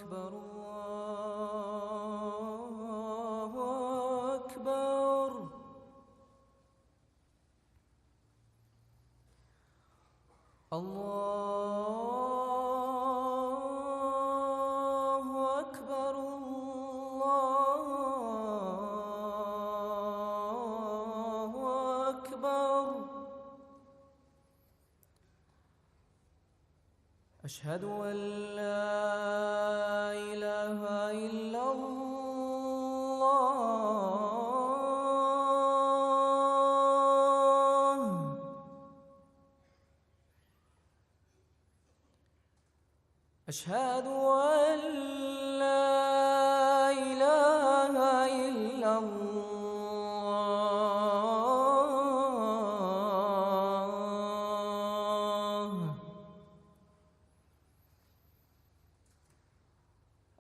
أكبر الله أكبر. الله أكبر الله أكبر. أشهد أن لا إله إلا الله. أشهد أن لا إله إلا الله.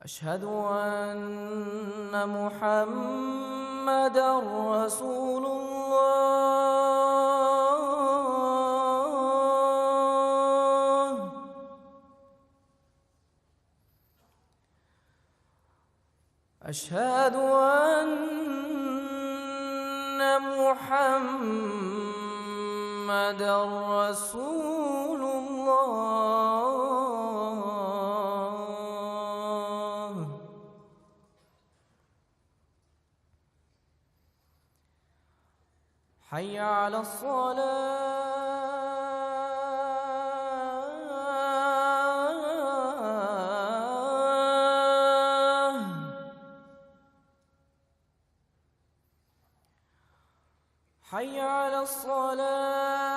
أشهد أن محمدًا رسول الله. أشهد أن محمدًا رسول الله. حي على الصلاة. حي على الصلاة.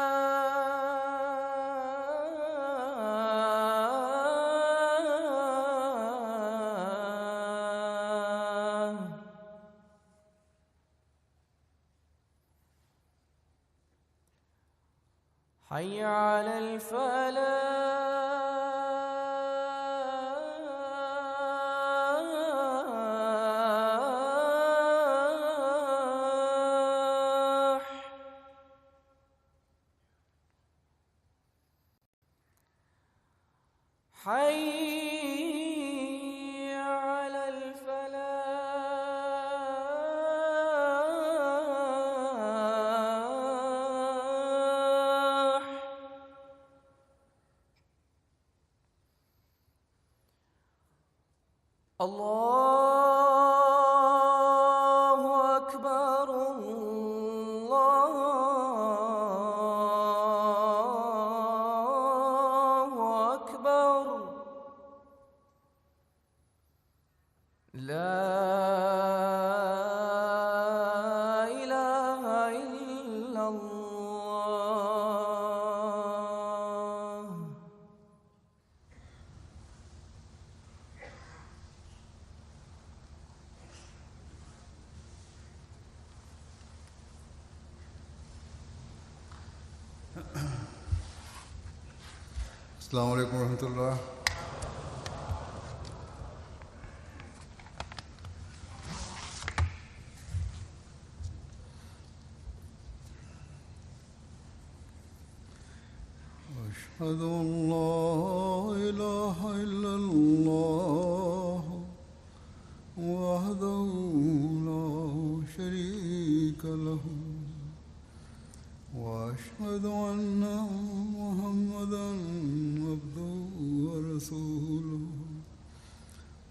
حي على الفلاح. حي على الفلاح. الله أكبر الله أكبر. لا إله إلا الله. السلام عليكم ورحمة الله. أشهد أن لا إله إلا الله وحده لا شريك له وأشهد أن محمدًا عبده ورسوله.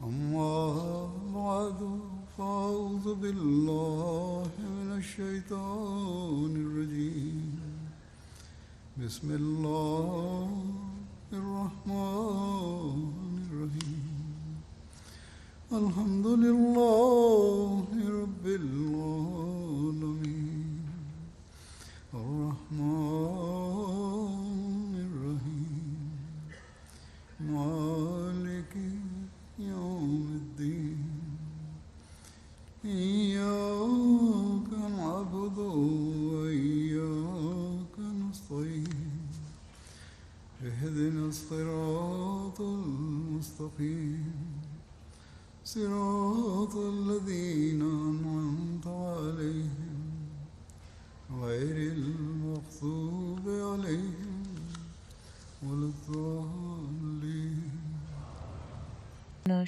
أما بعد فأعوذ بالله من الشيطان الرجيم. بسم الله الرحمن الرحيم. الحمد لله رب العالمين. الرحمن الرحيم. مالك يوم الدين. إياك نعبد وإياك نستعين. اهدنا الصراط المستقيم. صراط الذين أنعمت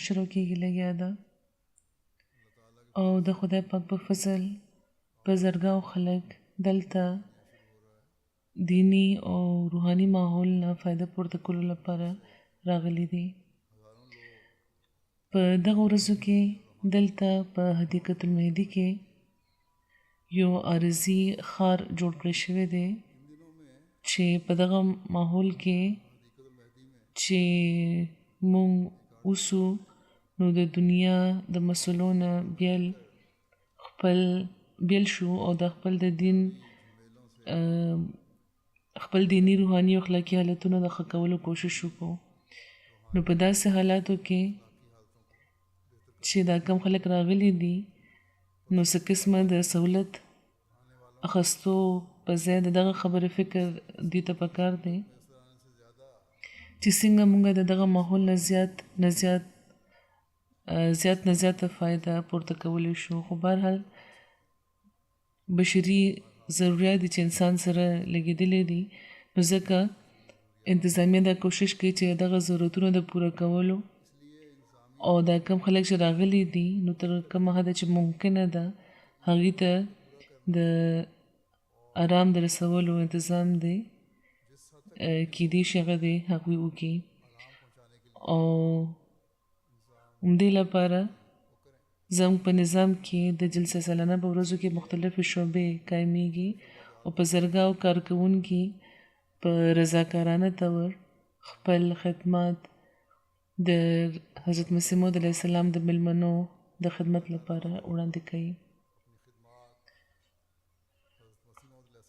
شروع کېږي لګیا ده او د خدای پاک په فضل په زرګاو خلک دلته دینی او روحاني ماحول نه فایده پورته کولو لپاره راغلي دي. په دغه ورځو کې دلته په حدیقة المهدي کې یو عارضي ښار جوړ کړی شوی دی چې په دغه ماحول کې چې مونږ اوسو نو د دنیا د مسلو نه بیل شو او د خپل د دین خپل دینی روحاني او اخلاقي حالتونو د ښه کولو کوشش وکړو. نو په داسې حالاتو کې چې دا کم خلک راغلي دي نو څه قسمه د سهولت اخستو په ځای د دغه خبرې فکر دوی ته پکار دی چې څنګه مونږ د دغه ماحول نه زیات نه زیاته فایده پورته کولی شو. خو بهرحال بشري ضروریات دي چې انسان سره لګېدلې دي نو ځکه انتظامیه دا کوشش کوي چې دغه ضرورتونو د پوره کولو او دا کم خلک چې راغلي دي نو تر کومه حده چې ممکنه ده هغوی ته د آرام د رسولو انتظام دی کیدای شي هغه دی هغوی وکړي او همدې لپاره زموږ په نظام کې د جلسه سالانه په ورځو کې مختلفې شعبې قایمیږي او په زرګاو کارکوونکي په رضاکارانه طور خپل خدمات د حضرت مسیح موعود علیه السلام د مېلمنو د خدمت لپاره وړاندې کوي.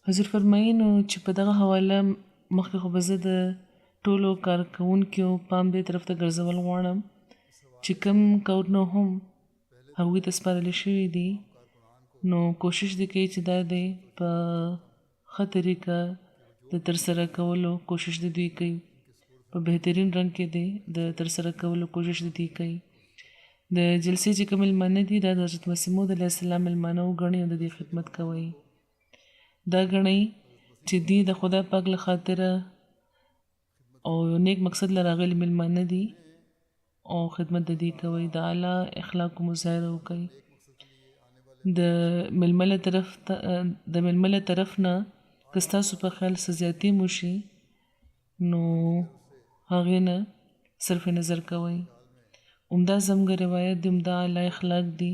حضور فرمایي نو چې په دغه حواله مخکې خو به زه د ټولو کارکوونکو پام دې طرف ته ګرځول غواړم چې کوم کارونه هم هغوی ته سپارل شوي دي نو کوشش دې کوي چې دا دی په ښه طریقه د ترسره کولو کوشش دې دوی کوي په بهترین رنګ کې دی د ترسره کولو کوشش دې دوی کوي. د جلسې چې کوم مېلمانه دي دا د حضرت مسیح موعود علیه السلام مېلمانه وګڼي او د دې خدمت کوي. دا ګڼئ چې دوی د خدای پاک له خاطره او یو نیک مقصد له راغلي مېلمانه دي او خدمت د دوی کوي د اعلی اخلاقو مظاهره وکړي. د مېلمه له طرف نه که ستاسو په خیال څه زیاتي مو شي نو هغې نه صرف نظر کوئ. عمده زموږ روایت دی، عمده اعلی اخلاق دي،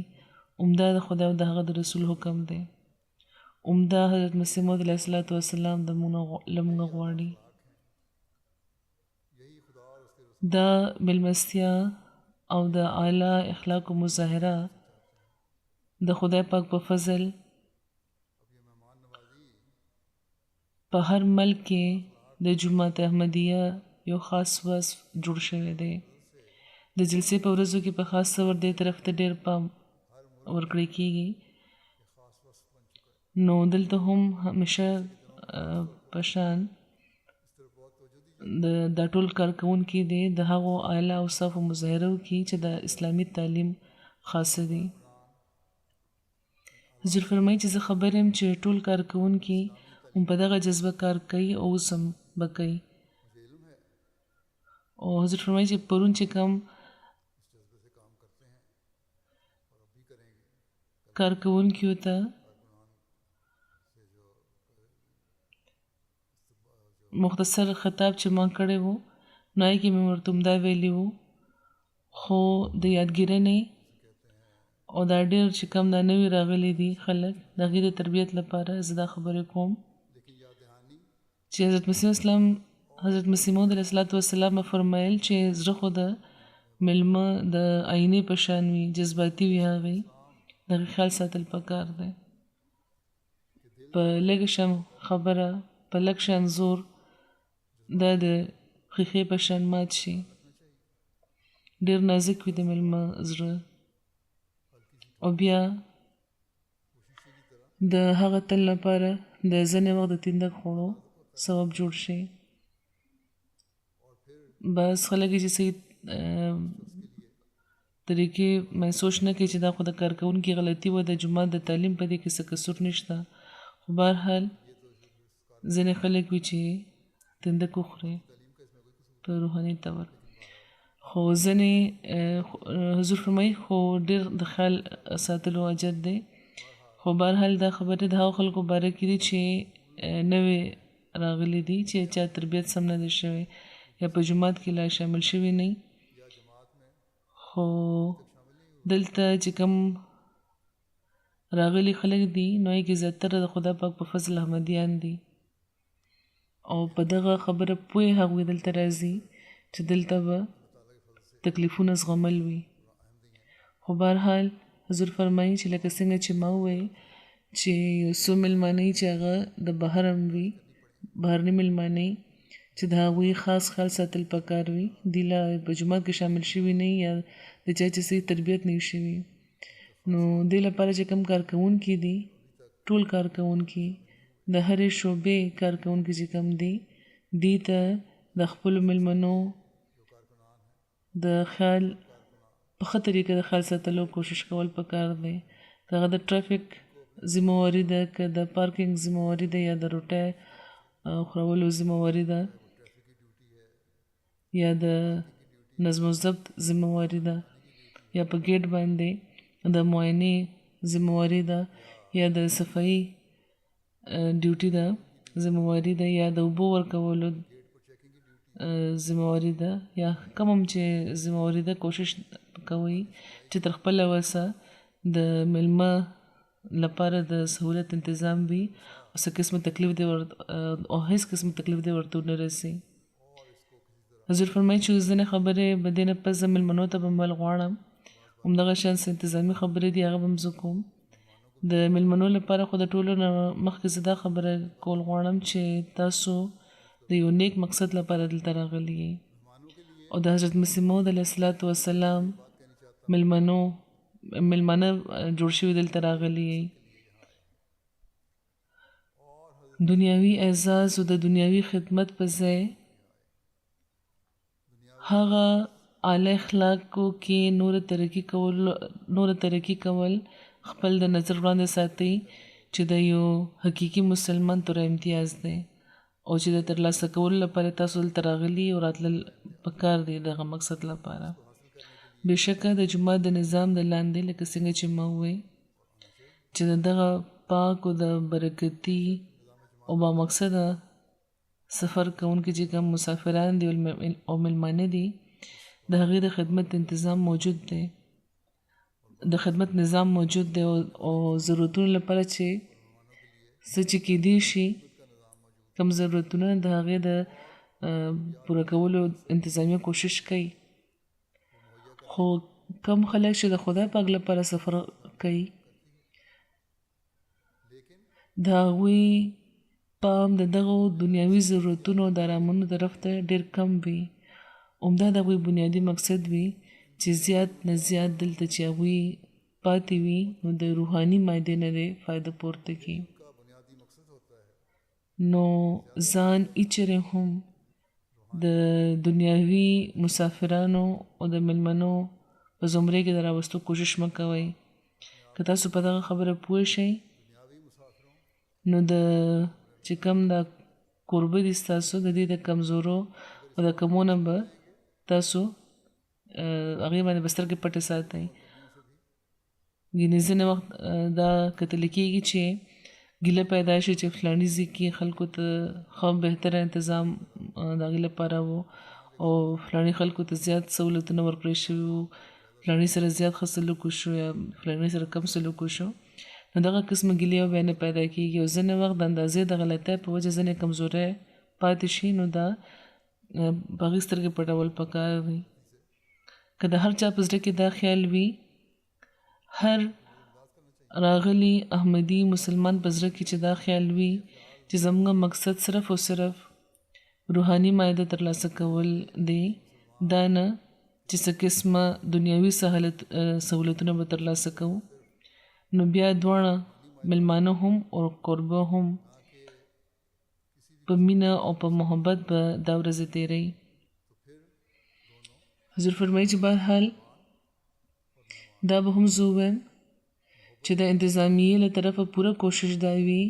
عمده د خدای او د هغه د رسول حکم دی، عمده حضرت مسیح موعود علیه السلام له موږ غواړي. دا مېلمستیا او د اعلی اخلاقو مظاهره د خدای پاک په فضل په هر ملک کې د جماعت احمدیه یو خاص وصف جوړ شوی دی. د جلسې په ورځو کې په خاص طور دې طرف ته ډېر پام ورکړی کېږي. نو دلته هم همیشه په شان دا ټول کارکوونکي دي د هغو اعلی اوصافو مظاهره وکړي چې د اسلامي تعلیم خاصه دي. حضور فرمایي چې زه خبر یم چې ټول کارکوونکي هم په دغه جذبه کار کوي او اوس هم به کوي. او حضور فرمایي چې پرون چې کوم کارکوونکیو ته مختصر خطاب چې ما کړی وو نو هغې کې مې ورته همدا ویلي وو خو د یادګیرنې او دا ډېر چې کوم دا نوي راغلي دي خلک د هغې د تربیت لپاره زه دا خبرې کوم چې حضرت مسیح موعود علیه السلام فرمایل چې زړه خو د مېلمه د آینې په شان وي، جذباتي وي هغې د هغې خیال ساتل پکار دی. په لږ شان خبره په لږ شان زور دا د ښیښې په شان مات شي. ډېر نازک وي د مېلمه زړه او بیا د هغه تل لپاره د ځینې وخت د تندک خوړو سبب جوړ شي. بس خلک چې صحیح طریقې محسوس نه کوي چې دا خو د کارکوونکي غلطي وه د جومات د تعلیم په دې کې څه قصور نشته. خو بهرحال ځینې خلک وي چې تندک وخوري په روحاني طور. خو ځینې حضور فرمایي خو ډېر د خیال ساتلو اجر دی خو بهرحال دا خبرې د هغو خلکو باره کې دي چې نوې راغلي دي چې چا تربیت سم نه دی شوی یا په جومات کې لا شامل شوي نه خو دلته چې کوم راغلي خلک دي نو یې کې زیاتره د خدا پاک په فضل احمدیان دي او په دغه خبره پوهې هغوی دلته راځي چې دلته به تکلیفونه زغمل وي خو بهرحال حضور فرمایي چې لکه څنګه چې ما وویل چې یو څو مېلمانه چې هغه د بهر هم وي بهرني مېلمانه چې د هغوی خاص خیال ساتل پکار وي دوی لا په جومات کې شامل شوي نه یا د چا چې صحیح تربیت نه وي شوي نو دې لپاره چې کوم کارکوونکي دي ټول کارکوونکي د هرې شعبې کارکوونکي چې کوم دي دې ته د خپلو مېلمنو د خیال په ښه طریقه د خیال ساتلو کوشش کول پکار دی که هغه د ټرافیک ذمهواري ده که د پارکینګ ذمهواري ده یا د روټۍ خورولو ذمهواري ده یا د نظم و ضبط ذمهواري ده یا په ګیټ باندې د معاینې ذمهواري ده یا د صفایي ډیوټي ده ذمهواري ده یا د اوبو ورکولو ذمهواري ده یا کوم هم چې ذمهواري ده کوشش کوئ چې تر خپله وسه د میلمه لپاره د سهولت انتظام وي او څه قسمه تکلیف دی او هیڅ قسم تکلیف دی ورته ونه رسي حضور فرمایي چې ځینې خبرې به دې نه پس زه میلمنو ته به مل غواړم همدغه شان څه انتظامي خبرې دي هغه به هم زه کوم د میلمنو لپاره خو د ټولو نه مخکې زه دا خبره کول غواړم چې تاسو د یو نیک مقصد لپاره دلته راغلي یئ او د حضرت مسیح موعود علیه السلام میلمانه جوړ شوي دلته راغلي یئ دنیاوي اعزاز او د دنیاوي خدمت په ځای هغه اعلی اخلاقو کې نور ترقي کول خپل د نظر وړاندې ساتي چې د یو حقیقي مسلمان تر امتیاز دی او چې د ترلاسه کولو لپاره تاسو دلته راغلي او راتلل پکار دی دغه مقصد لپاره بېشکه د جومات د نظام د لاندې لکه څنګه چې ما وویل چې دغه پاک او د برکتي او با مقصده سفر کوونکي چې کوم مسافران دي او مېلمانه دي د هغې د خدمت انتظام موجود دی د خدمت نظام موجود دی او ضرورتونو لپاره چې څه چې کېدی شي کم ضرورتونه د هغې د پوره کولو انتظامیه کوشش کوي خو کم خلک چې د خدای پاک لپاره سفر کوي د هغوی پام د دغو دنیاوي ضرورتونو د ارامونو طرف ته ډېر کم وي عمده د هغوی بنیادي مقصد وي چې زیات نه زیات دلته چې هغوی پاتې وي نو د روحاني مایدې نه دی فایده پورته کړي نو ځان هیچرې هم د دنیاوي مسافرانو او د میلمنو په زمرې کې د راوستو کوشش مه کوئ که تاسو په دغه خبره پوه شئ نو د چې کوم د کوربه دي ستاسو د دې د کمزورو او د کمو نه به تاسو هغې باندې به سترګې پټې ساتئ ګینې ځینې وخت دا کتل کېږي چې ګیله پیدا شي چې فلاني ځای کې خلکو ته ښه بهتره انتظام د هغې لپاره و او فلاني خلکو ته زیات سهولتونه ورکړی شوي وو فلاني سره زیات ښه سلوک وشو یا فلاني سره کم سلوک وشو نو دغه قسمه ګیلې او بیانې پیدا کېږي او ځینې وخت د اندازې د غلطۍ په وجه ځینې کمزوری پاتې شي نو دا په هغې سترګې پټول پکار وي که د هر چا په زړه کې دا خیال وي هر راغلی احمدي مسلمان په زړه کې چې دا خیال وي چې زموږ مقصد صرف او صرف روحاني مایده ترلاسه کول دی دا نه چې څه قسمه دنیاوي سهولتونه به ترلاسه کوو نو بیا دواړه میلمانه هم او کوربه هم په مینه او په محبت به دا ورځې تېروي حضور فرمایي چې بهرحال دا به هم زه ووایم چې د انتظامیې له طرفه پوره کوشش دا وي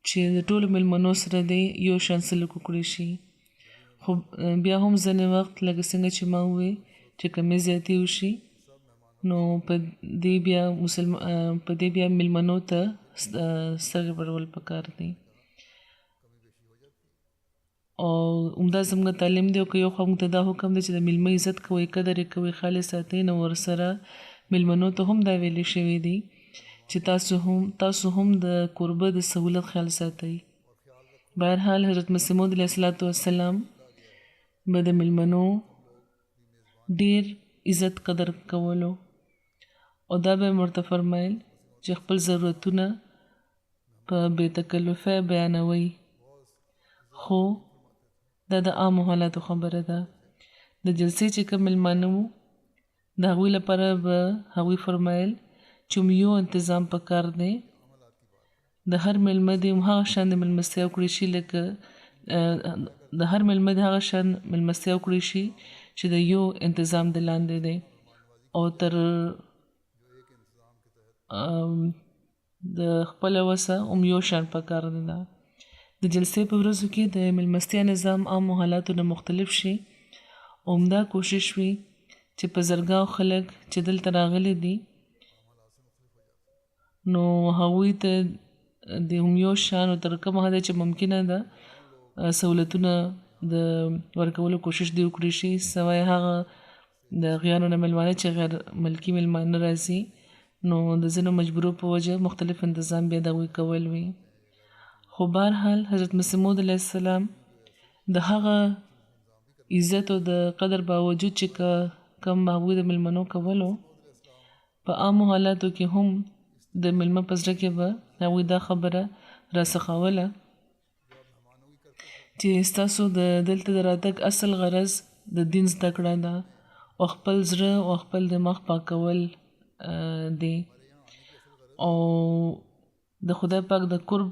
چې د ټولو میلمنو سره دی یو شان سلوک وکړی شي خو بیا هم ځینې وخت لکه څنګه چې ما ووې چې کمې زیاتې وشي نو په دې بیا میلمنو ته سترګې پټول پکار دي او عمده زموږ تعلیم دی او که یو خوا موږ ته دا حکم دی چې د میلمه عزت کوئ قدر یې کوئ خیال یې ساتئ نو ورسره میلمنو ته هم دا ویلې شوي دي چې تاسو هم د کوربه د سهولت خیال ساتئ بهرحال حضرت مسیح موعود علیه السلام به د میلمنو ډیر عزت قدر کولو او دا به ورته فرمایل چې خپل ضرورتونه په بې تکلفه بیانوي خو دا د عامو حالاتو خبره ده د جلسې چې کوم میلمانه وو د هغوی لپاره به هغوی فرمایل چې یو انتظام پکار دی د هر میلمه دې هغه شان د میلمستیا وکړي شي لکه د هر میلمه دې هغه شان میلمستیا وکړي شي چې د یو انتظام د لاندې دی او تر د خپل وسه یو شان پکار دی دا د جلسې په ورځو کې د میلمستیا نظام عام حالاتو نه مختلف شي عمده کوشش وي چې په زرګاو خلک چې دلته راغلي دي نو هغوی ته د یو شان او تر کومه حده چې ممکنه ده سهولتونه د ورکولو کوشش دی وکړي شي سوای هغه د غیانو نه میلمانه چې غیر ملکي میلمانه راځي نو د ځینو مجبورو په وجه مختلف انتظام بیا د هغوی کول وي خو بهرحال حضرت مسیح موعود علیه السلام د هغه عزت او د قدر باوجود چې کم هغوی د میلمنو کولو په عامو حالاتو کې هم د میلمه په زړه کې به هغوی دا خبره راڅخوله چې ستاسو د دلته د راتګ اصل غرض د دین زده کړه ده او خپل زړه او خپل دماغ پاکول دی او د خدای پاک د قرب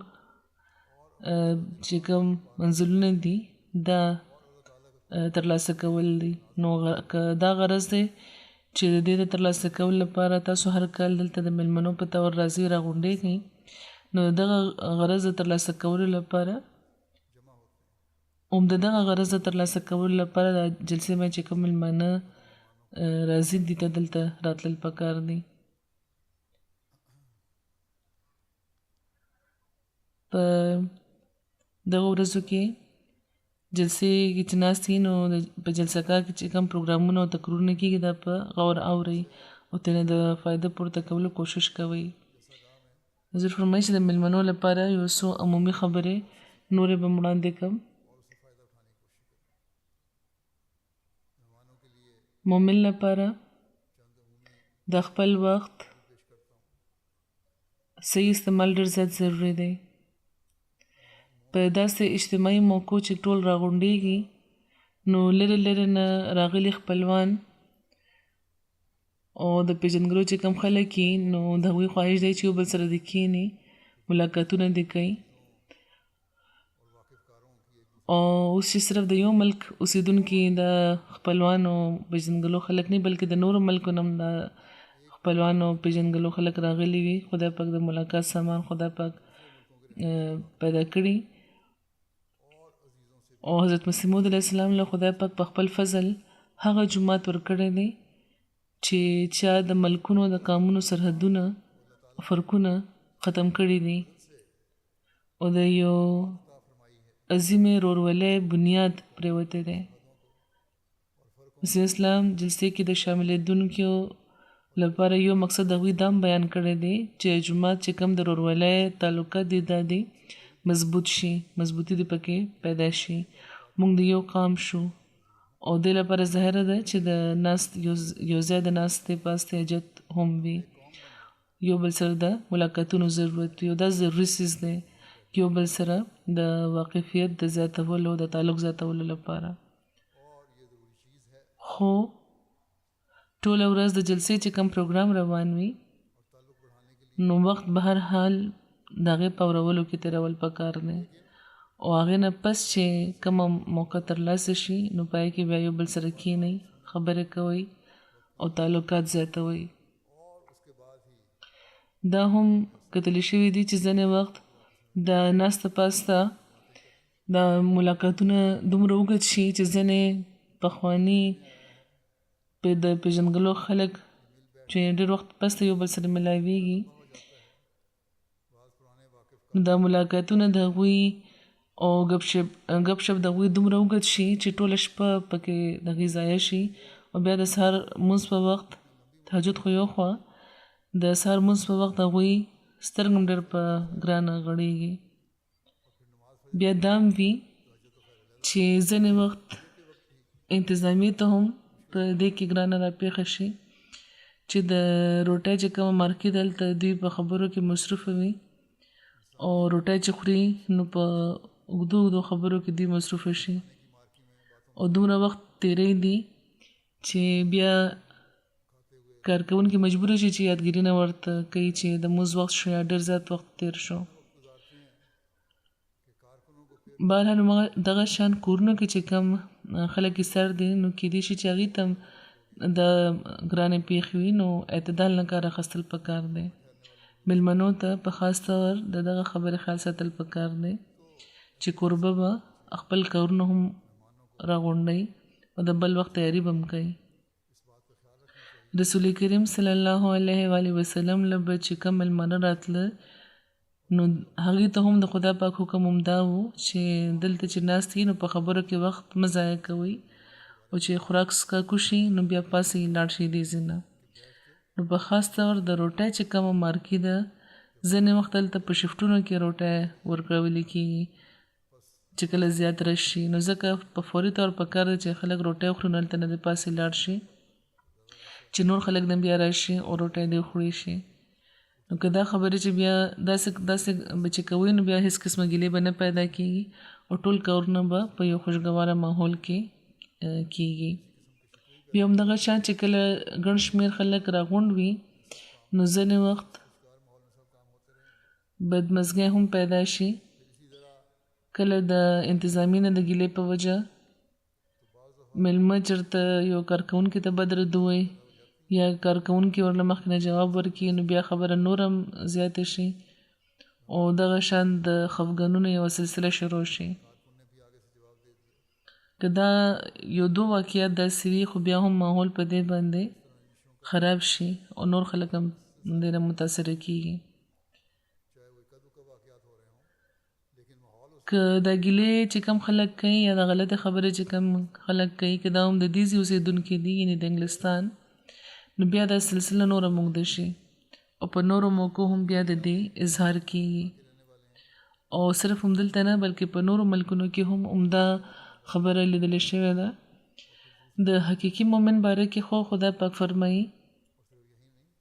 چې کوم منزلونه دي دا ترلاسه کول دي نو که دا غرض دی چې د دې د ترلاسه کولو لپاره تاسو هر کال دلته د میلمنو په طور راځئ راغونډېږئ نو د دغه غرض د ترلاسه کولو لپاره د دغه غرض د ترلاسه کولو لپاره د جلسې باندې چې کوم میلمانه راځي دي ته دلته راتلل پکار دي په دغه ورځو کې جلسې کې چې ناست یې نو په جلسه کار کې چې کوم پروګرامونه او تقریرونه کېږي دا په غور اورئ او ترې د فایده پورته کولو کوشش کوئ حضور فرمایي چې د میلمنو لپاره یو څو عمومي خبرې نورې به وړاندې کړم مومن لپاره د خپل وخت صحیح استعمال ډېر زیات ضروري دی په داسې اجتماعي موقعو چې ټول راغونډېږي نو لرې لرې نه راغلي خپلوان او د پیژندګلو چې کم خلک یي نو د هغوی خواهش دی چې یو بل سره دې کښېني ملاقاتونه دې کوي او اوس چې صرف د یو ملک اوسیدونکي د خپلوانو پیژندګلو خلک نه بلکې د نورو ملکو نه هم د خپلوانو پیژندګلو خلک راغلي وي خدای پاک د ملاقات سامان خدای پاک پیدا کړي او حضرت مسیح موعود علیه السلام له خدای پاک په خپل فضل هغه جومات ورکړی دی چې چا د ملکونو د قومونو سرحدونه فرقونه ختم کړي دي او د یو عظیم ورورولۍ بنیاد پرېوتی دی مسیح اسلام جلسې کې د شاملېدونکو لپاره یو مقصد هغوی دا هم بیان کړی دی چې جومات چې کوم د ورورولۍ تعلقات دي دا دي مضبوط شي مضبوطي دې پکې پیدا شي موږ د یو قام شو او دې لپاره ظاهره ده چې د ناست یو ځای د ناستې پاستې حاجت هم وي یو بل سره د ملاقاتونو ضرورت یو دا ضروري څیز دی یو بل سره د واقفیت د زیاتولو د تعلق زیاتولو لپاره خو ټوله ورځ د جلسې چې کوم پروګرام روان وي نو وخت به هر حال د هغې په اورولو کې تېرول پکار دی او هغې نه پس چې کومه موقع ترلاسه شي نو په هغې کې بیا یو بل سره کښېنئ خبرې کوئ او تعلقات زیاتوئ دا هم کتلی شوي دي چې ځینې وخت د ناسته پاسته دا ملاقاتونه دومره اوږد شي چې ځینې پخواني د پېژندګلو خلک چې ډېر وخت پس ته یو بل سره ملاویږي دا ملاقاتونه د هغوی او ګپ شپ د هغوی دومره اوږد شي چې ټوله شپه پکې د هغوی ضایع شي او بیا د سهار لمونځ په وخت تهجد خو یو خوا د سهار لمونځ په وخت هغوی سترګې هم ډېر په ګرانه غړېږي بیا دا هم وي چې ځینې وخت انتظامیې ته هم په دې کې ګرانه راپېښه شي چې د روټۍ چې کومه مارکېټ هلته دوی په خبرو کې مصروفه وي او روټۍ چې خوري نو په اوږدو اوږدو خبرو کې دوی مصروفه شي او دومره وخت تېرېږي چې بیا کارکوونکي مجبوره شي چې یادګیرونه ورته کوي چې د لمونځ وخت شو یا ډېر زیات وخت تېر شو بهرحال دغه شان کورونو کې چې کم خلک ایسار دي نو کیدای شي چې هغوی ته هم د ګرانې پېښې وي نو اعتدال نه کار اخیستل پکار دی مېلمنو ته په خاص طور د دغه خبرې خیال ساتل پکار دی چې کوربه به خپل کارونه هم راغونډوي او د بل وخت تیاري به هم کوي رسول کریم صلی الله علیه و آله وسلم له به چې کوم مېلمانه راتله نو هغوی ته هم د خدا پاک حکم هم دا و چې دلته چې ناست یې نو په خبرو کې وخت مه ضایع کوئ او چې خوراک څښاک وشي نو بیا پاسې لاړ شي دې ځای نه نو په خاص طور د روټۍ چې کومه مارکي ده ځینې وخت هلته په شفټونو کې روټۍ ورکولې کېږي چې کله زیات رش شي نو ځکه په فوري طور پکار ده چې خلک روټۍ وخوري نو هلته نه د پاسې لاړ شي چې نور خلک نه بیا راشي او روټۍ دې وخوړی شي نو که دا خبرې چې بیا داسې به چې کوئ نو بیا هېڅ قسمه ګیلې به نه پیدا کېږي او ټول کارونه به په یو خوشګواره ماحول کې کېږي بیا همدغه شان چې کله ګڼ شمېر خلک راغونډ وي نو ځینې وخت بدمزګۍ هم پیدا شي کله د انتظامي نه د ګیلې په وجه مېلمه چېرته یو کارکوونکي ته بد رد ووایي یا کارکوونکي ورله مخکې نه جواب ورکړي نو بیا خبره نور هم زیاته شي او دغه شان د خفګانونو یوه سلسله شروع شي که دا یو دو واقعیات داسې وي خو بیا هم ماحول په دې باندې خراب شي او نور خلک هم دې نه متاثره کېږي که دا ګیلې چې کم خلک کوي یا د غلطې خبرې چې کم خلک کوي که دا هم د دې ځای اوسېدونکي دي یعنې د انګلستان نو بیا دا سلسله نوره موږده شي او په نورو موقعو هم بیا د دې اظهار کېږي او صرف همدلته نه بلکې په نورو ملکونو کې هم عمده خبره لیدل شوې ده د حقیقي مومن باره کې خو خدا پاک فرمایي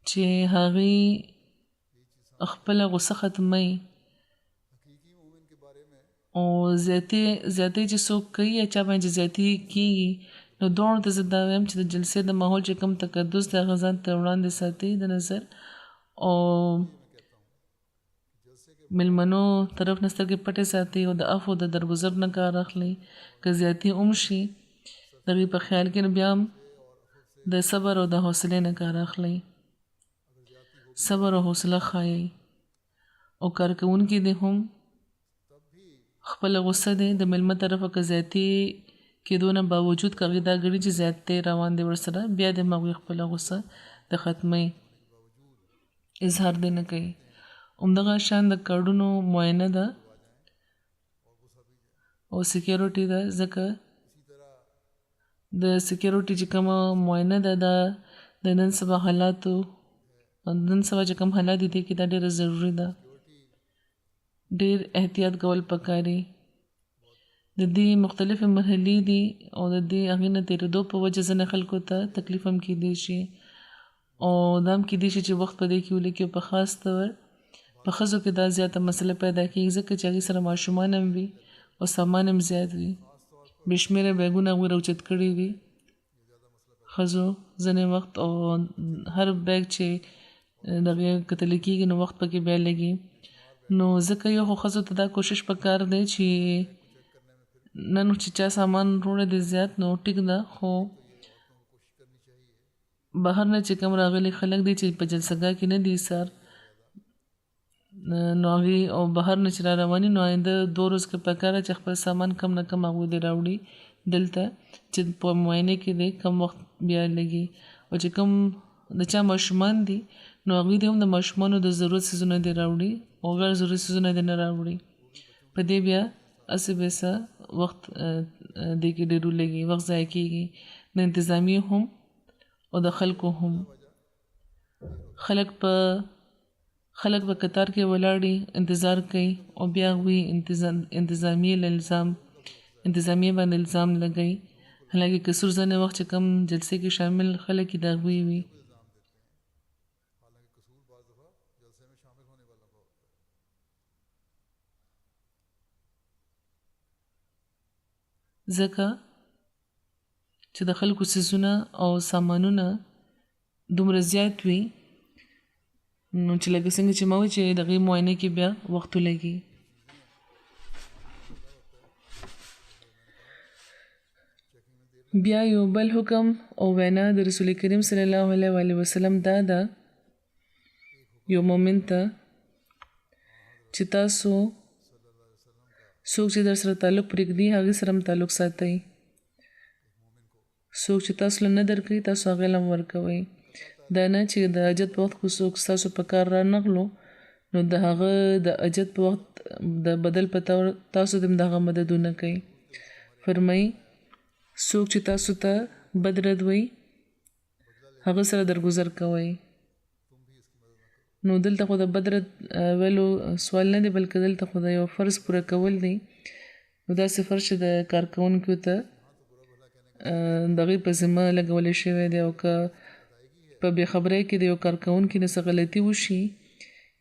چې هغوی خپله غصه ختموي او زیاتې چې څوک کوي یا چا باندې زیاتې کېږي نو دواړو ته زه دا وایم چې د جلسې د ماحول چې کوم تقدس د هغه ځان ته وړاندې ساتي د نظر او مېلمنو طرف نه سترګې پټې ساتي او د عفو د درګذر نه کار اخلي که زیاتې هم شي د هغوی په خیال کې نو بیا هم د صبر او د حوصلې نه کار اخلي صبر او حوصله ښایي او کارکوونکي دې هم خپله غصه دی د مېلمه طرفه که زیاتې کېدو نه باوجود که هغوی دا ګڼي چې زیاتې روان دی ورسره بیا د هم هغوی خپله غصه د ختمۍ اظهار دی نه کوي همدغه شان د کارډونو معاینه ده او سکیورټي ده ځکه د سکیورټي چې کومه معاینه ده دا د نن سبا حالاتو نن سبا چې کوم حالات دي دې کې دا ډېره ضروري ده ډېر احتیاط کول پکاري د دې مختلفې مرحلې دي او د دې هغې نه تېرېدو په وجه ځینې خلکو ته تکلیف هم کېدی شي او دا هم کېدی شي چې وخت په دې کې ولګي په خاص طور په ښځو کې دا زیاته مسله پیدا کېږي ځکه چې هغې سره ماشومان هم وي او سامان هم زیات وي بې شمېره بیګونه هغوی راوچت کړي وي ښځو ځینې وخت او هر بیګ چې د هغې کتلې کېږي نو وخت پکې بیا لګي نو ځکه یو خو ښځو ته دا کوشش پکار دی چې نن چې چا سامان وروړی دی زیات نو ټیک ده خو بهر نه چې کوم راغلي خلک دي چې په جلسهګاه کې نه دي ایسار نو هغې او بهر نه چې را رواني نو آینده 2 ورځې کې پکاره چې خپل سامان کم نه کم هغوی دې راوړي دلته چې په معاینې کې دی کم وخت بیا لګي او چې کم د چا ماشومان دي نو هغوی دې هم د ماشومانو د ضرورت څیزونه دې راوړي او غیر ضروري څیزونه دې نه راوړي په دې بیا هسې به څه وخت دې کې ډېر ولګي وخت ضایع کېږي د انتظامیې هم او د خلکو هم خلک په قطار کې ولاړې انتظار کوي او بیا هغوی انتظامیې باندې الزام لګوي حالانکه کسور ځینې وخت چې کم جلسې کې شامل خلک یې د هغوی وي ځکه چې د خلکو څیزونه او سامانونه دومره زیات وي نو چې لکه څنګه چې ما وایي چې د هغې معاینې کې بیا وخت ولګي بیا یو بل حکم او وینا د رسول کریم صلی الله علیه وسلم دا ده یو مومن ته چې تاسو څوک چې در سره تعلق پرېږدي هغې سره هم تعلق ساتئ څوک چې تاسو له نه درکوي تاسو هغې له هم ورکوئ دا نه چې د حاجت په وخت خو څوک ستاسو په کار رانغلو نو د هغه د حاجت په وخت د بدل په طور تاسو د هغه مددونه کوي فرمایي څوک چې تاسو ته بد رد وایي هغه سره درګذر کوئ نو دلته خو د بد رد ویلو سوال نه دی بلکې دلته خو د یو فرض پوره کول دی نو داسې فرض چې د کارکوونکو ته د هغې په ذمه لګولی شوی دی او که په بې خبرۍ کې د یو کارکوونکي نه څه غلطي وشي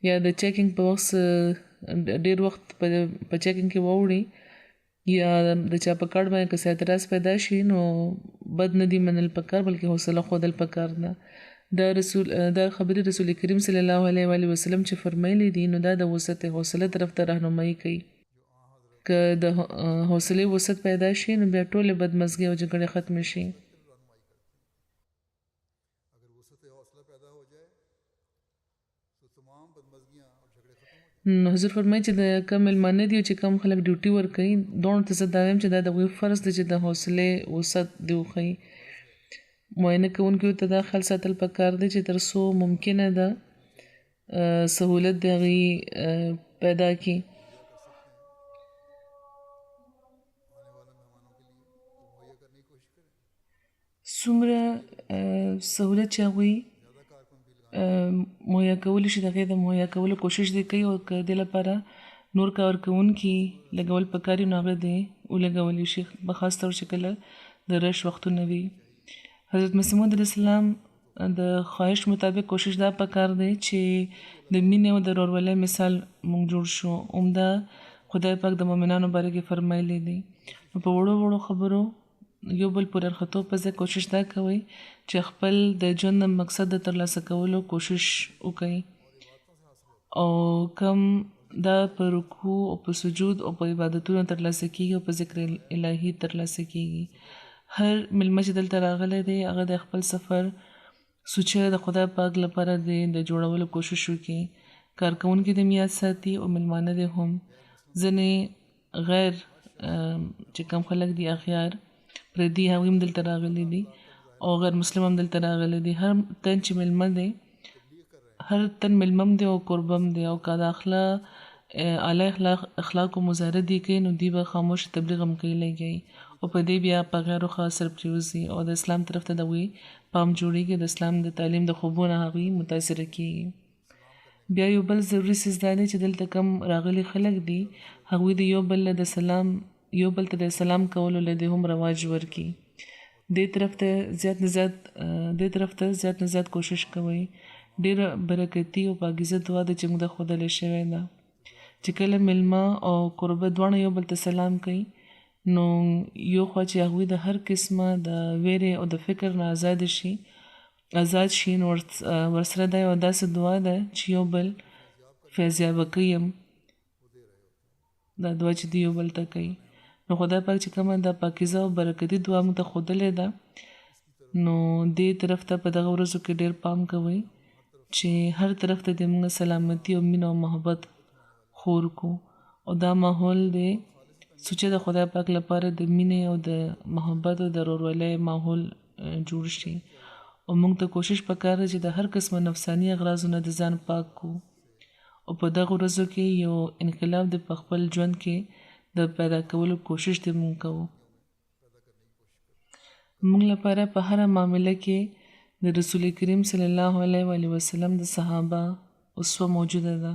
یا د چیکینګ په وخت ډېر وخت په چیکینګ کې واوړي یا د چا په کارډ باندې که څه اعتراض پیدا شي نو بد نه دي منل پکار بلکې حوصله ښودل پکار ده دا خبرې رسول کریم صلی الله علیه وسلم چې فرمایلی دي نو دا د وسط حوصله طرف ته راهنمایي کوي که د حوصلې وسط پیدا شي نو بیا ټولې بدمزګۍ او جګړې ختمې شي نو حضور فرمایي چې د کم میلمانه دي چې کم خلک ډیوټي ورکوي دواړو ته زه دا وایم چې دا د هغوی فرض دی چې د حوصلې وسط دې وښیي معاینه کوونکو ته دا خیال ساتل پکار دی چې تر څو ممکنه ده سهولت د هغې پیدا کړي څومره سهولت چې هغوی مهیا کولی شي د هغې د مهیا کولو کوشش دې کوي او که دې لپاره نور کار کوونکي لګول پکار وي نو هغه دې ولګولی شي په خاص طور چې کله د رش وختونه وي حضرت مسیح موعود علیه السلام د خواهش مطابق کوشش دا پکار دی چې د مینې او د ورورولۍ مثال موږ جوړ شو عمده خدای پاک د مؤمنانو باره کې فرمایلی دی نو په وړو خبرو یو بل پورې ورختو په ځای کوشش دا کوئ چې خپل د ژوند مقصد د ترلاسه کولو کوشش وکړئ او کم دا په رکوع او په سجود او په عبادتونو ترلاسه کیږي او په ذکر الهي ترلاسه کیږي هر ملمه چې دلته راغلی دی هغه د خپل سفر سوچه د خدای پاک لپاره د جوړولو کوشش وکړي کارکوونکي د میاد ساتي او ملمانه دې هم ځینې غیر چې کم خلک دي اخیار پردي هغوی هم دلته راغلي دي او غیر مسلم هم دلته راغلي دي هر تن چې ملمه دی هر تن ملمم دی او قربم دی او که د اعلی اخلاقو مظاهره دي کوي نو دوی به خاموش تبلیغ هم کوي لګي او په دې بیا په غیرو خاص سر پرېوځي او د اسلام طرف ته د هغوی پام جوړېږي د اسلام د تعلیم د خوبونه هغوی متاثره کېږي بیا یو بل ضروري څیز دا دی چې دلته کم راغلي خلک دي هغوی د یو بل ته د سلام کولو له دې هم رواج ورکړي دې طرف ته زیات نه زیات کوشش کوئ ډېره برکتي او پاکیزه دعا ده چې موږ ته ښودلی شوې ده چې کله میلمه او قربه دواړه یو بل ته سلام کوي نو یو خوا چې هغوی د هر قسمه د ویرې او د فکر نه آزاد شي نو ورسره دا یوه داسې دعا ده چې یو بل فیضیابه کوي دا دعا چې دی یو بل ته کوي نو خدای پاک چې کومه دا پاکیزه او برکتي دعا موږ ته ښودلې ده نو دې طرف ته په دغه ورځو کې ډېر پام کوئ چې هر طرف ته د موږ سلامتی او مینه او محبت خور کو او دا ماحول دی سوچه د خدای پاک لپاره د مینې او د محبت او د ورورولۍ ماحول جوړ شي او موږ ته کوشش پکار دی چې د هر قسمه نفسانی اغراضونه د ځان پاک کو او په دغه ورځو کې یو انقلاب د خپل ژوند کې د پیدا کولو کوشش دې موږ کوو. موږ لپاره په هر معامله کې د رسول کریم صلی الله علیه وسلم د صحابه اسوه موجوده ده.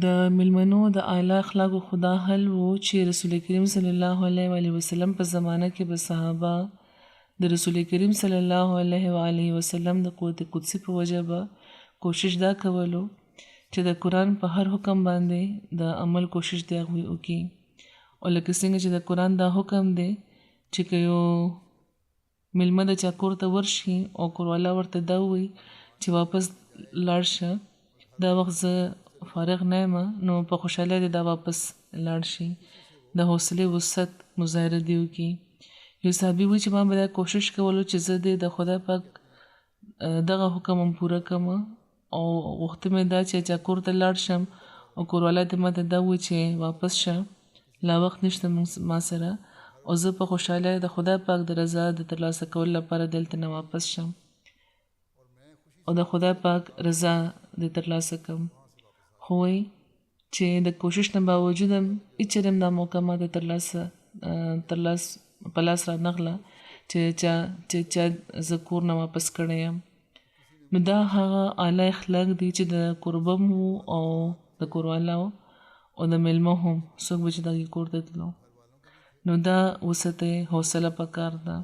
د ملمنو د اعلی اخلاقو خدا حل وو چې رسول کریم صلی الله علیه وسلم په زمانه کې به صحابه د رسول کریم صلی الله علیه وسلم د قوت قدسی په وجه به کوشش دا کولو چې د قرآن په هر حکم باندې د عمل کوشش دی هغوی وکړي او لکه څنګه چې د قرآن دا حکم دی چې که یو ملمه د چا کور ته ورشي او کوروالا ورته دا ووایي چې واپس لاړ شه دا وخت زه فارغ نه یم نو په خوشحالۍ دې دا واپس لاړ شي د حوصلې وسعت مظاهره دې وکړي. یو صحابي وایي چې ما به دا کوشش کولو چې زه دې د خدای پاک دغه حکم هم پوره کړم او غوښتل مې دا چې چا کور ته لاړ شم او کوروالا دې ما ته دا ووایي چې واپس شه لا وخت نشته ما سره او زه په خوشحالۍ د خدای پاک د رضا د ترلاسه کولو لپاره دلته نه واپس شم او د خدای پاک رضا د ترلاسه کړم. خو چې د کوشش نه باوجود هم هیڅ دا موقع ما ته په لاس را نغله چې چا زه کور نه واپس کړی یم نو دا هغه اعلی اخلاق دي چې د کوربه مو او د کوروالا او د میلمه هم څوک به چې دغې کور ته تلو نو دا وسعت حوصله پکار ده.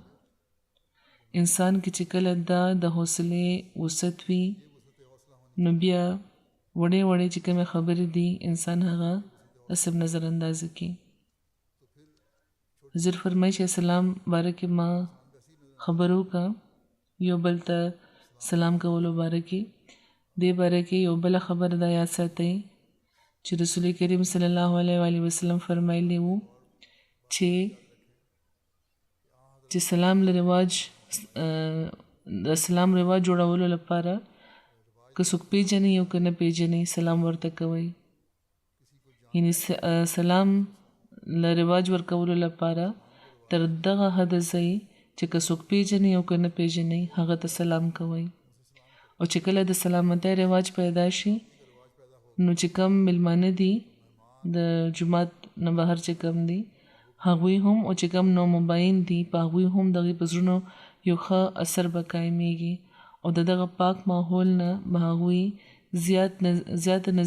انسان کې چې کله دا د حوصلې وسعت وي نو بیا وړې وړې چې کومې خبرې دي انسان هغه داسې نظر اندازه کړي. حضرت فرمایي چې سلام باره کې ما خبرو کا یو بل ته سلام کولو باره کې دې باره کې یو بل خبر دا یاد ساتئ چې رسول کریم صلی الله علیه وسلم فرمایلی وو چې سلام له رواج د سلام رواج جوړولو لپاره که څوک پیژني او که نه پیژني سلام ورته کوئ. یعنی سلام له رواج ورکولو لپاره تر دغه حد ځئ چې که څوک پیژني او که نه پیژني هغه ته سلام کوئ او چې کله د سلامتۍ رواج پیدا شي نو چې کم ملمانه دي د جومات نه بهر چې کم دي هغوی هم او چې کم نو مباین دي په هغوی هم دغې په زړونو یو ښه اثر به قایمیږي او د دغه پاک ماحول نه به هغوی زیات نه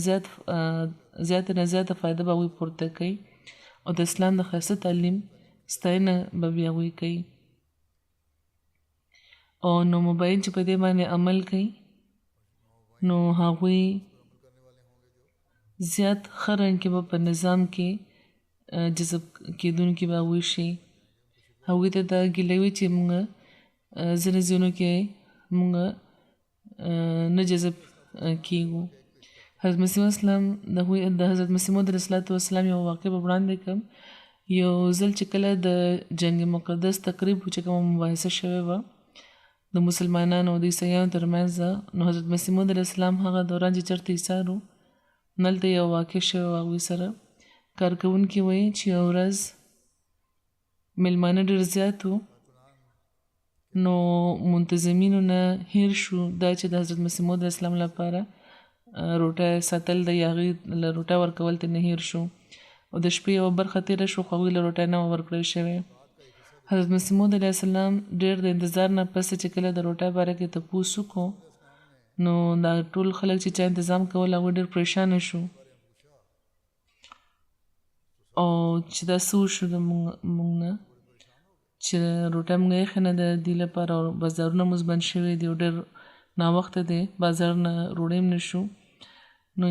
زیاته فایده به هغوی پورته کوي او د اسلام د ښایسته تعلیم ستاینه به بیا هغوی کوي او نو مباین چې په دې باندې عمل کوي نو هغوی زیات ښه رنګ کې به په نظام کې جذب کېدونکي به هغوی شي. هغوی ته دا ګیله وي چې موږ ځینې ځایونو کې موږ نه جذب کېږو. حضرت مسیح اسلام د حضرت مسیح موعود علیه السلام یو واقع به وړاندې کړم. یو ځل چې کله د جنگ مقدس تقریب چې کومه مباحثه شوې وه د مسلمانانو او د عیسایانو ترمنځ نو حضرت مسیح موعود علیه السلام هغه دوران چې چېرته ایسار و هلته یو واقع شوی و هغوی سره کارکوونکي وایي چې یو ورځ میلمانه ډېر زیات و نو منتظمینو نه هیر شو دا چې د حضرت مسیح موعود علیه السلام لپاره روټۍ ساتل د هغې له روټۍ ورکول ته نه هیر شو او د شپې یوه برخه تېره شوه خو هغوی له روټۍ نه وه ورکړل شوې. حضرت مسیح موعود علیه السلام ډېر د انتظار نه پس چې کله د روټۍ باره کې تپوس وکړو نو دا ټول خلک چې چا انتظام کول هغوی ډېر پریشانه شو او چې دا څه وشو د موږ نه چې روټۍ موږ ایښې نه ده دې لپاره او بازارونه مو بند شوي دي او ډېر ناوخته دی بازار نه روړی هم نه شو نو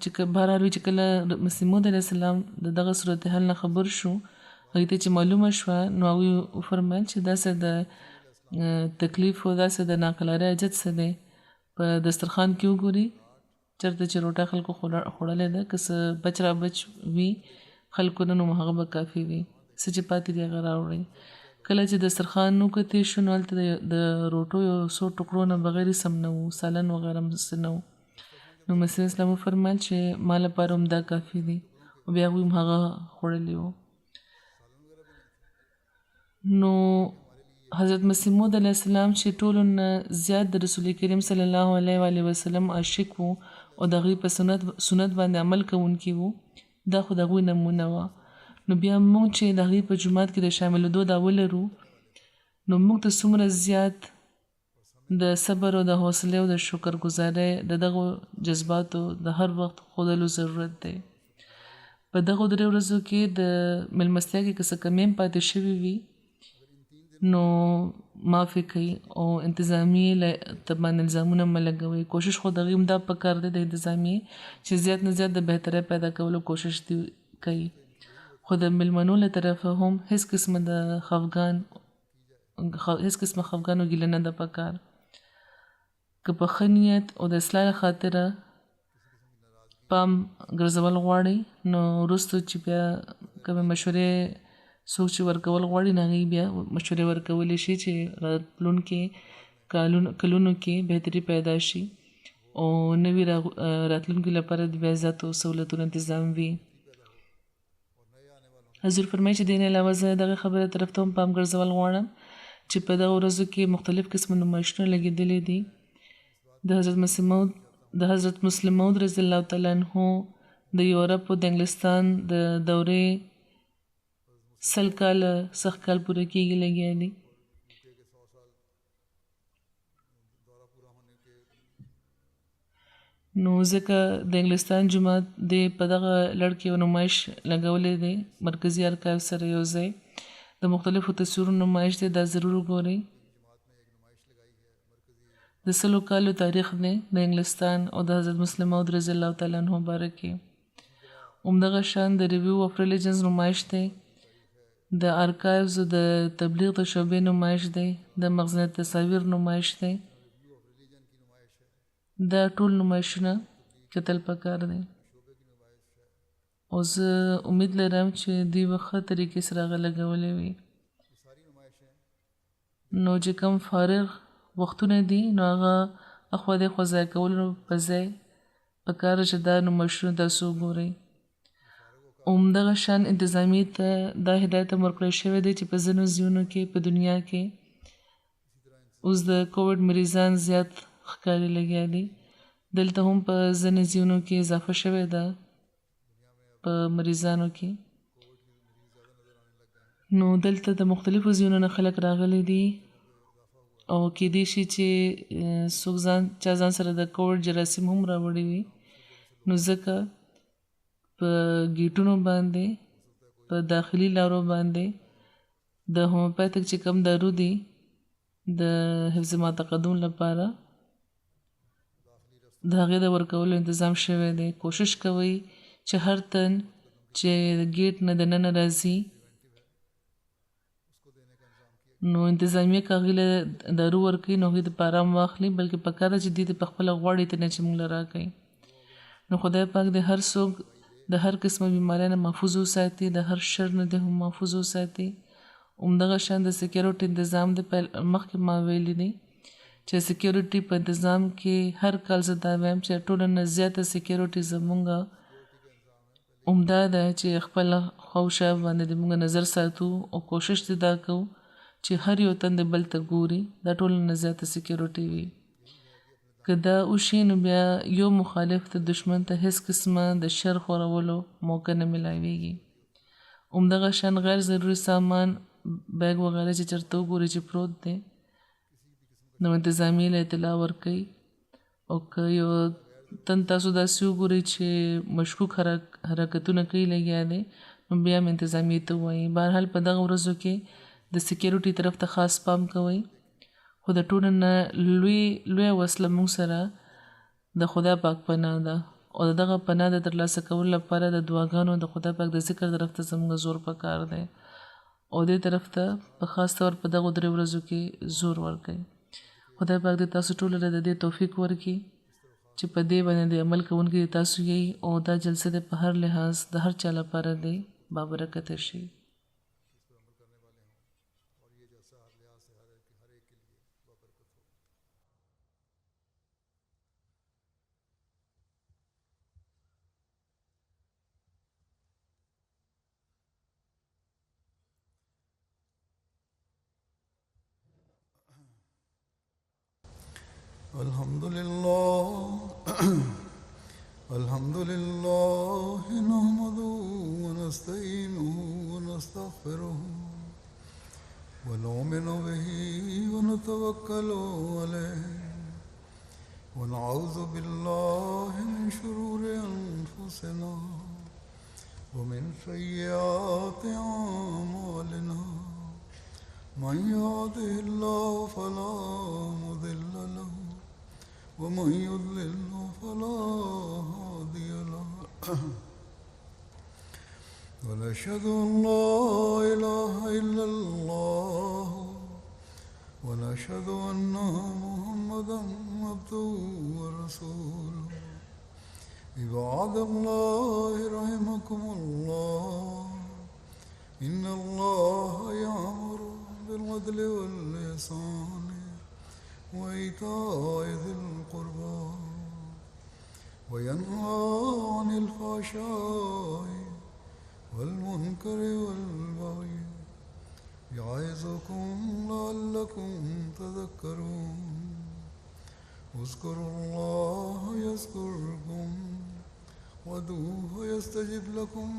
چې بهرحال وي چې کله مسیح موعود علیه السلام د دغه صورتحال نه خبر شو هغوی ته چې معلومه شوه نو هغوی وفرمیل چې داسې د تکلیف او داسې د ناقلارۍ حاجت څه دی په دسترخوان کې وګوري چېرته چې روټۍ خلکو خوړلې ده که څه بچ را بچ وي خلکو نه نو هغه به کافي وي څه چې پاتې دي هغه راوړئ کله چې دسترخوان وکتې شو نو هلته د روټو یو څو ټوکرو نه بغیر سم نه و، سالن وغیره هم څه نه و. نو مسیح اسلام وفرمیل چې ما لپاره همدا کافي دی او بیا هغوی هم هغه خوړلی و. نو حضرت مسیح موعود علیه السلام چې ټولو نه زیات د رسول کریم صلی الله علیه وسلم عاشق و او د هغوی په سنت باندې عمل کوونکي و، دا خو د هغوی نمونه وه. نو بیا موږ چې د هغوی په جومات کې د شاملېدو دا ولرو نو موږ ته څومره زیات د صبر او د حوصلې او د شکرګزارۍ د دغو جذباتو د هر وخت ښودلو ضرورت دی. په دغو 3 ورځو کې د میلمستیا کې که څه کمې هم پاتې شوي وي نو معافي کوي او انتظامیې ته باندې الزامونه مه لګوئ. کوشش خو د هغوی هم دا پکار دی د انتظامیې چې زیات نه زیات د بهترۍ پیدا کولو کوشش دې کوي. خو د میلمنو له طرفه هم هیڅ قسمه خفګان او ګیله نه ده پکار. که په ښه نیت او د اصلاح له خاطره پام ګرځول غواړئ نو وروستو چې بیا کومې مشورې څوک چې ورکول غواړي نو هغوی بیا مشورې ورکولی شي چې راتلونکي کلونو کې بهتري پیدا شي او نوي راتلونکي لپاره د بیا زیاتو سهولتونو تنظیم وي. حضور فرمایي چې دې نه علاوه زه دغه خبرې طرف ته هم پام ګرځول غواړم چې په دغه ورځو کې مختلف قسمه نمایشونه لګېدلي دي. د حضرت مسلم موعود رضی الله تعالی عنه د یورپ او د انګلستان د دورې 100 کاله سخت کال پوره کېږي لګیا دي. نو ځکه د انګلستان جومات د په دغه لړ کې یو نمایش لګولی دی مرکزي ارکایو سره یو ځای د مختلفو تصویرونو نمایش دی. دا ضرور وګورئ. د 100 کالو تاریخ دی د انګلستان او د حضرت مسلم موعود رضی الله تعالی عنه باره کې. همدغه شان د ریویو اف ریلیجنز نمایش دی، د ارکایوز د تبلیغ د شعبې نمایش دی، د مخزن تصاویر نمایش دی. دا ټول نمایشونه کتل پکار دی او زه امید لرم چې دوی به ښه طریقې سره هغه لګولی وي. نو چې کوم فارغ وختونه دي نو هغه اخوا دېخوا ضایع کولو په ځای پکار چې دا نمایشونه تاسو وګورئ. همدغه شان انتظامیې ته دا هدایت هم ورکړی شوی دی چې په ځینو ځایونو کې په دنیا کې اوس د کووډ مریضان زیات ښکاري لګیا دي. دلته هم په ځینې ځایونو کې اضافه شوې ده په مریضانو کې. نو دلته د مختلفو ځایونو نه خلک راغلي دي او کېدای شي چې څوک چا ځان سره د کووډ جراثیم هم راوړي وي. نو ځکه په ګیټونو باندې په داخلي لارو باندې د هومیوپیتک چې کوم دارو دي د حفظ ما تقدم لپاره د هغې د ورکولو تنظیم شوی دی. کوشش کوئ چې هر تن چې د ګیټ نه دننه راځي نو انتظامیه که هغې له دارو ورکوي نو هغوی د په ارام واخلي، بلکې پکار ده چې دوی ته پخپله غواړي ته نه چې موږ له راکوي. نو خدای پاک د هر څوک د هر قسمه بیمارۍ نه محفوظ وساتي، د هر شر نه دې هم محفوظ وساتي. همدغه شان د سکیورټي تنظیم د مخکې ما ویلي دی چې سکیورټي په تنظیم کې هر کال زه دا وایم چې ټولو نه زیاته سکیورټي زمونږ همدا ده چې خپل خواوشا باندې د موږ نظر ساتو او کوشش دې دا کوو چې هر یو تن د بل ته ګوري، دا ټولو نه زیاته سکیورټي وي. که دا وشي نو بیا یو مخالف ته دشمن ته هیڅ قسمه د شر خورولو موقع نه ملاویږي. همدغه شان غیر ضروري سامان بیگ وغیره چې چېرته وګوري چې پروت دی نو انتظامیې له اطلاع ورکوي. او که یو تن تاسو داسې وګورئ چې مشکوک حرکتونه کوي لګیا دی نو بیا هم انتظامیې ته ووایي. بهرحال په دغه ورځو کې د سکیورټي طرف ته خاص پام کوئ. خو د ټولو نه لویه وسله موږ سره د خدای پاک پناه ده او د دغه پناه د ترلاسه کولو لپاره د دعاګانو د خدای پاک د ذکر طرف ته زموږ زور پکار دی او دې طرف ته په خاص طور په دغو 3 ورځو کې زور ورکوي. خدای پاک دې تاسو ټولو له د دې توفیق ورکړي چې په دې باندې د عمل کوونکي تاسو یې او دا جلسه د په هر لحاظ د هر چا لپاره دی بابرکته شي. الحمد لله الحمد لله نحمده ونستعينه ونستغفره ونؤمن به ونتوكل عليه ونعوذ بالله من شرور أنفسنا ومن سيئات أعمالنا من يهده الله فلا مضل له ومن يضلل فلا هادي له ونشهد أن لا إله إلا الله ونشهد أن محمدا عبده ورسوله عباد الله رحمكم الله إن الله يأمر بالعدل والإحسان وإيتاء ذي القربى وينهى عن الفحشاء والمنكر والبغي يعظكم لعلكم تذكرون اذكروا الله يذكركم وادعوه يستجب لكم